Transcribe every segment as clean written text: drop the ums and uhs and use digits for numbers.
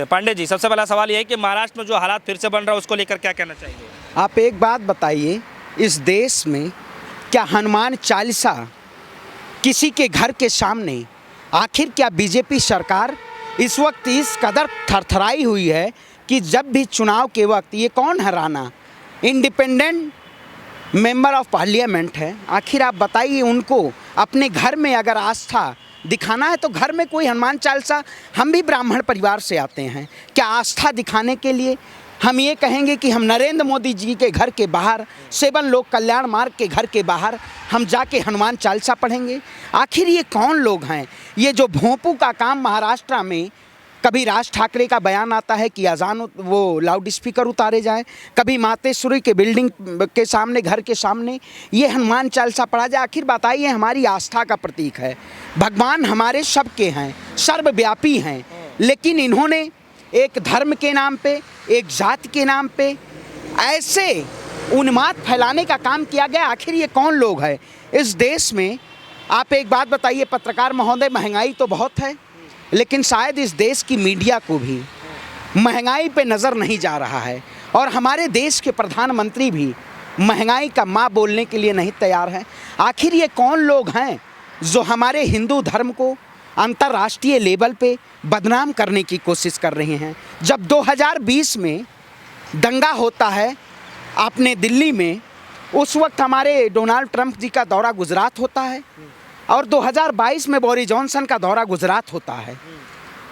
पांडे जी, सबसे पहला सवाल यह है कि महाराष्ट्र में जो हालात फिर से बन रहा है उसको लेकर क्या कहना चाहिए? आप एक बात बताइए, इस देश में क्या हनुमान चालीसा किसी के घर के सामने, आखिर क्या बीजेपी सरकार इस वक्त इस कदर थरथराई हुई है कि जब भी चुनाव के वक्त ये कौन है Rana, independent member of parliament है, आखिर आप बताइए उनको अपने घर में अगर आस्था दिखाना है तो घर में कोई हनुमान चालीसा, हम भी ब्राह्मण परिवार से आते हैं, क्या आस्था दिखाने के लिए हम ये कहेंगे कि हम नरेंद्र मोदी जी के घर के बाहर, सेवन लोक कल्याण मार्ग के घर के बाहर हम जाके हनुमान चालीसा पढ़ेंगे? आखिर ये कौन लोग हैं? ये जो भोंपू का काम महाराष्ट्र में, कभी राज ठाकरे का बयान आता है कि अजान वो लाउड स्पीकर उतारे जाए, कभी मातेश्वरी के बिल्डिंग के सामने, घर के सामने ये हनुमान चालीसा पढ़ा जाए। आखिर बताइए, हमारी आस्था का प्रतीक है, भगवान हमारे सबके हैं, सर्वव्यापी हैं, लेकिन इन्होंने एक धर्म के नाम पे, एक जाति के नाम पे ऐसे उन्माद फैलाने का काम किया गया। आखिर ये कौन लोग हैं इस देश में? आप एक बात बताइए पत्रकार महोदय, महंगाई तो बहुत है, लेकिन शायद इस देश की मीडिया को भी महंगाई पे नज़र नहीं जा रहा है, और हमारे देश के प्रधानमंत्री भी महंगाई का माँ बोलने के लिए नहीं तैयार हैं। आखिर ये कौन लोग हैं जो हमारे हिंदू धर्म को अंतर्राष्ट्रीय लेवल पे बदनाम करने की कोशिश कर रहे हैं? जब 2020 में दंगा होता है आपने दिल्ली में, उस वक्त हमारे डोनाल्ड ट्रंप जी का दौरा गुजरात होता है, और 2022 में बोरिस जॉनसन का दौरा गुजरात होता है,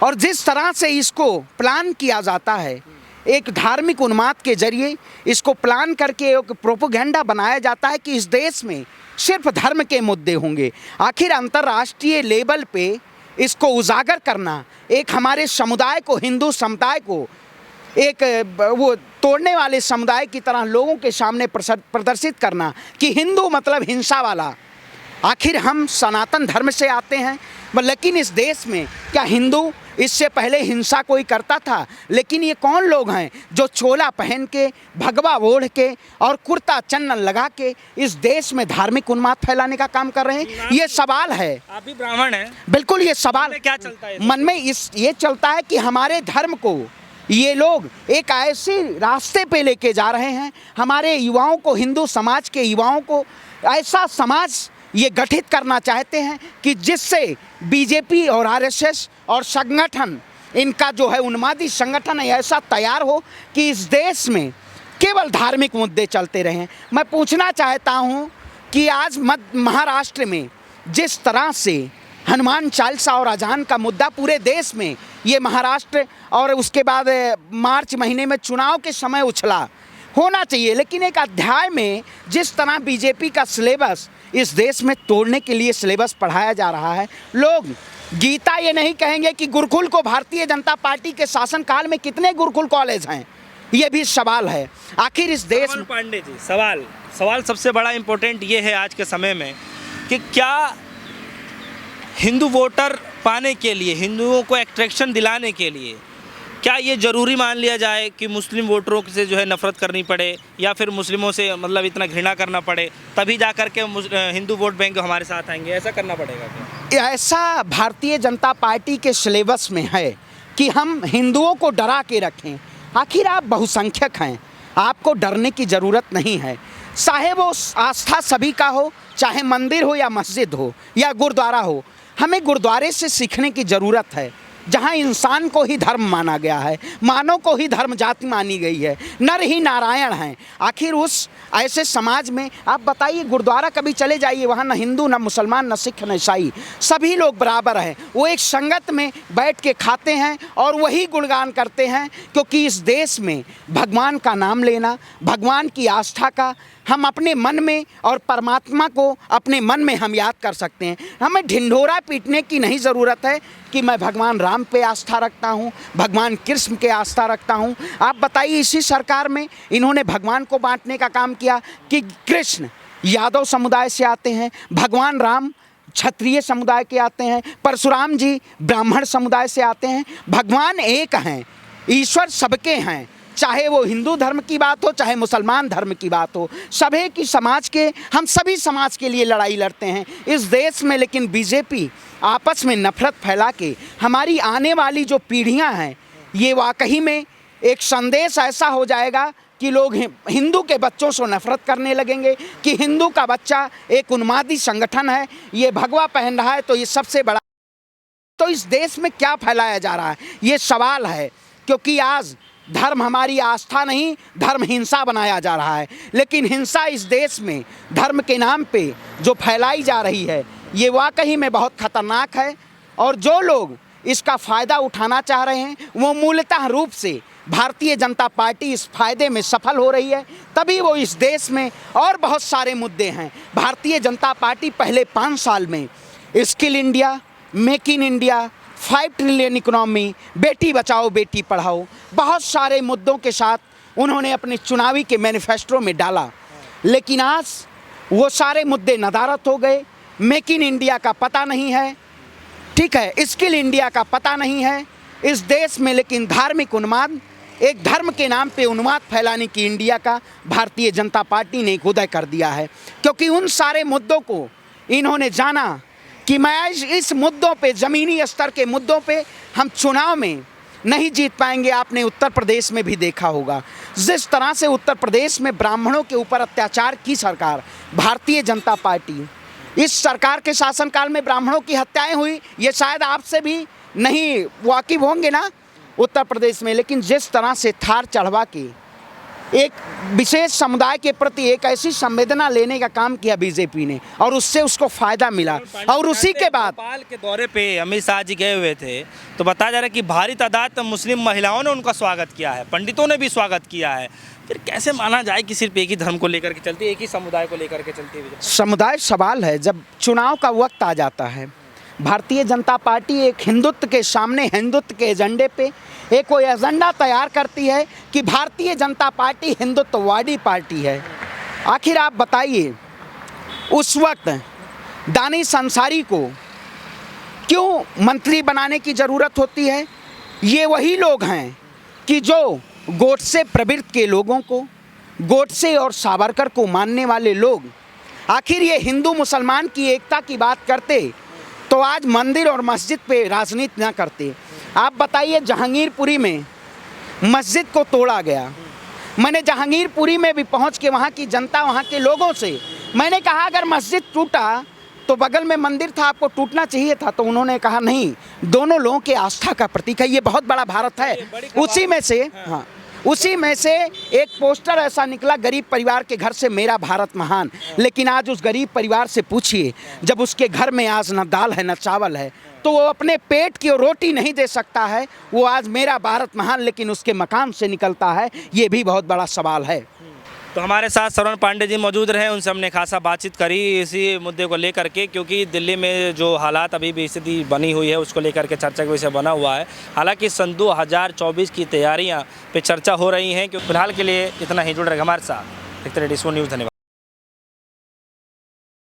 और जिस तरह से इसको प्लान किया जाता है, एक धार्मिक उन्माद के जरिए इसको प्लान करके एक प्रोपेगेंडा बनाया जाता है कि इस देश में सिर्फ धर्म के मुद्दे होंगे। आखिर अंतर्राष्ट्रीय लेवल पे इसको उजागर करना, एक हमारे समुदाय को, हिंदू समुदाय को एक वो तोड़ने वाले समुदाय की तरह लोगों के सामने प्रदर्शित करना कि हिंदू मतलब हिंसा वाला। आखिर हम सनातन धर्म से आते हैं, लेकिन इस देश में क्या हिंदू इससे पहले हिंसा कोई करता था? लेकिन ये कौन लोग हैं जो चोला पहन के, भगवा ओढ़ के और कुर्ता चन्नन लगा के इस देश में धार्मिक उन्माद फैलाने का काम कर रहे हैं? ये सवाल है। आप भी ब्राह्मण हैं, बिल्कुल ये सवाल क्या चलता है मन में? ये चलता है कि हमारे धर्म को ये लोग एक ऐसे रास्ते पे लेके जा रहे हैं, हमारे युवाओं को, हिंदू समाज के युवाओं को ऐसा समाज ये गठित करना चाहते हैं कि जिससे बीजेपी और आरएसएस और संगठन, इनका जो है उन्मादी संगठन है, ऐसा तैयार हो कि इस देश में केवल धार्मिक मुद्दे चलते रहें। मैं पूछना चाहता हूं कि आज महाराष्ट्र में जिस तरह से हनुमान चालीसा और अजान का मुद्दा पूरे देश में, ये महाराष्ट्र और उसके बाद मार्च महीने में चुनाव के समय उछला, होना चाहिए, लेकिन एक अध्याय में जिस तरह बीजेपी का सिलेबस इस देश में तोड़ने के लिए सिलेबस पढ़ाया जा रहा है, लोग गीता ये नहीं कहेंगे कि गुरुकुल को भारतीय जनता पार्टी के शासनकाल में कितने गुरुकुल कॉलेज हैं, ये भी सवाल है। आखिर इस देश में पांडे जी, सवाल सबसे बड़ा इम्पोर्टेंट ये है आज के समय में कि क्या हिंदू वोटर पाने के लिए, हिंदुओं को एट्रैक्शन दिलाने के लिए, क्या ये ज़रूरी मान लिया जाए कि मुस्लिम वोटरों से जो है नफ़रत करनी पड़े, या फिर मुस्लिमों से मतलब इतना घृणा करना पड़े, तभी जा कर के हिंदू वोट बैंक हमारे साथ आएंगे? ऐसा करना पड़ेगा क्या? ऐसा भारतीय जनता पार्टी के सिलेबस में है कि हम हिंदुओं को डरा के रखें। आखिर आप बहुसंख्यक हैं, आपको डरने की ज़रूरत नहीं है। चाहे वो आस्था सभी का हो, चाहे मंदिर हो या मस्जिद हो या गुरुद्वारा हो, हमें गुरुद्वारे से सीखने की ज़रूरत है, जहाँ इंसान को ही धर्म माना गया है, मानव को ही धर्म जाति मानी गई है, नर ही नारायण हैं। आखिर उस ऐसे समाज में आप बताइए, गुरुद्वारा कभी चले जाइए, वहाँ न हिंदू, न मुसलमान, न सिख, न ईसाई, सभी लोग बराबर हैं। वो एक संगत में बैठ के खाते हैं और वही गुणगान करते हैं, क्योंकि इस देश में भगवान का नाम लेना, भगवान की आस्था का हम अपने मन में, और परमात्मा को अपने मन में हम याद कर सकते हैं। हमें ढिंढोरा पीटने की नहीं ज़रूरत है कि मैं भगवान राम पे आस्था रखता हूँ, भगवान कृष्ण के आस्था रखता हूँ। आप बताइए, इसी सरकार में इन्होंने भगवान को बांटने का काम किया कि कृष्ण यादव समुदाय से आते हैं, भगवान राम क्षत्रिय समुदाय के आते हैं, परशुराम जी ब्राह्मण समुदाय से आते हैं। भगवान एक हैं, ईश्वर सबके हैं, चाहे वो हिंदू धर्म की बात हो, चाहे मुसलमान धर्म की बात हो, सभी की समाज के, हम सभी समाज के लिए लड़ाई लड़ते हैं इस देश में। लेकिन बीजेपी आपस में नफरत फैला के हमारी आने वाली जो पीढ़ियां हैं ये वाकई में एक संदेश ऐसा हो जाएगा कि लोग हिंदू के बच्चों से नफरत करने लगेंगे कि हिंदू का बच्चा एक उन्मादी संगठन है, ये भगवा पहन रहा है तो ये सबसे बड़ा। तो इस देश में क्या फैलाया जा रहा है, ये सवाल है। क्योंकि आज धर्म हमारी आस्था नहीं, धर्म हिंसा बनाया जा रहा है। लेकिन हिंसा इस देश में धर्म के नाम पे जो फैलाई जा रही है, ये वाकई में बहुत खतरनाक है। और जो लोग इसका फ़ायदा उठाना चाह रहे हैं, वो मूलतः रूप से भारतीय जनता पार्टी इस फायदे में सफल हो रही है। तभी वो इस देश में और बहुत सारे मुद्दे हैं। भारतीय जनता पार्टी पहले 5 साल में skill India, make in India, 5 trillion economy, Beti Bachao Beti Padhao, बहुत सारे मुद्दों के साथ उन्होंने अपने चुनावी के मैनिफेस्टो में डाला। लेकिन आज वो सारे मुद्दे नदारद हो गए। मेक इन इंडिया का पता नहीं है, ठीक है, स्किल इंडिया का पता नहीं है इस देश में। लेकिन धार्मिक उन्माद, एक धर्म के नाम पे उन्माद फैलाने की इंडिया का भारतीय जनता पार्टी ने उदय कर दिया है। क्योंकि उन सारे मुद्दों को इन्होंने जाना कि मैं इस मुद्दों पे, ज़मीनी स्तर के मुद्दों पे हम चुनाव में नहीं जीत पाएंगे। आपने उत्तर प्रदेश में भी देखा होगा जिस तरह से उत्तर प्रदेश में ब्राह्मणों के ऊपर अत्याचार की सरकार भारतीय जनता पार्टी, इस सरकार के शासनकाल में ब्राह्मणों की हत्याएं हुई, ये शायद आपसे भी नहीं वाकिफ होंगे ना उत्तर प्रदेश में। लेकिन जिस तरह से थार चढ़वा के एक विशेष समुदाय के प्रति एक ऐसी संवेदना लेने का काम किया बीजेपी ने, और उससे उसको फ़ायदा मिला। और उसी के बाद भोपाल के दौरे पे अमित शाह जी गए हुए थे, तो बताया जा रहा है कि भारी तादाद में मुस्लिम महिलाओं ने उनका स्वागत किया है, पंडितों ने भी स्वागत किया है। फिर कैसे माना जाए कि सिर्फ एक ही धर्म को लेकर के चलती है, एक ही समुदाय को लेकर के चलती है? समुदाय सवाल है। जब चुनाव का वक्त आ जाता है, भारतीय जनता पार्टी एक हिंदुत्व के सामने, हिंदुत्व के एजेंडे पे एक कोई एजेंडा तैयार करती है कि भारतीय जनता पार्टी हिंदुत्ववादी पार्टी है। आखिर आप बताइए, उस वक्त दानिश अंसारी को क्यों मंत्री बनाने की ज़रूरत होती है? ये वही लोग हैं कि जो गोडसे प्रवृत्ति के लोगों को, गोडसे और सावरकर को मानने वाले लोग, आखिर ये हिंदू मुसलमान की एकता की बात करते तो आज मंदिर और मस्जिद पे राजनीति ना करते। आप बताइए, जहांगीरपुरी में मस्जिद को तोड़ा गया। मैंने जहांगीरपुरी में भी पहुंच के वहाँ की जनता, वहाँ के लोगों से मैंने कहा, अगर मस्जिद टूटा तो बगल में मंदिर था, आपको टूटना चाहिए था। तो उन्होंने कहा नहीं, दोनों लोगों के आस्था का प्रतीक है, ये बहुत बड़ा भारत है। उसी में से एक पोस्टर ऐसा निकला, गरीब परिवार के घर से मेरा भारत महान। लेकिन आज उस गरीब परिवार से पूछिए, जब उसके घर में आज न दाल है न चावल है, तो वो अपने पेट की रोटी नहीं दे सकता है। वो आज मेरा भारत महान लेकिन उसके मकान से निकलता है, ये भी बहुत बड़ा सवाल है। तो हमारे साथ श्रवण पांडे जी मौजूद रहे, उनसे हमने खासा बातचीत करी इसी मुद्दे को लेकर के, क्योंकि दिल्ली में जो हालात अभी भी स्थिति बनी हुई है उसको लेकर के चर्चा का विषय बना हुआ है। हालांकि सन 2024 की तैयारियां पे चर्चा हो रही हैं। क्योंकि फिलहाल के लिए इतना ही। जुड़ रहे हमारे साथ, देखते रहिए डी न्यूज़। धन्यवाद।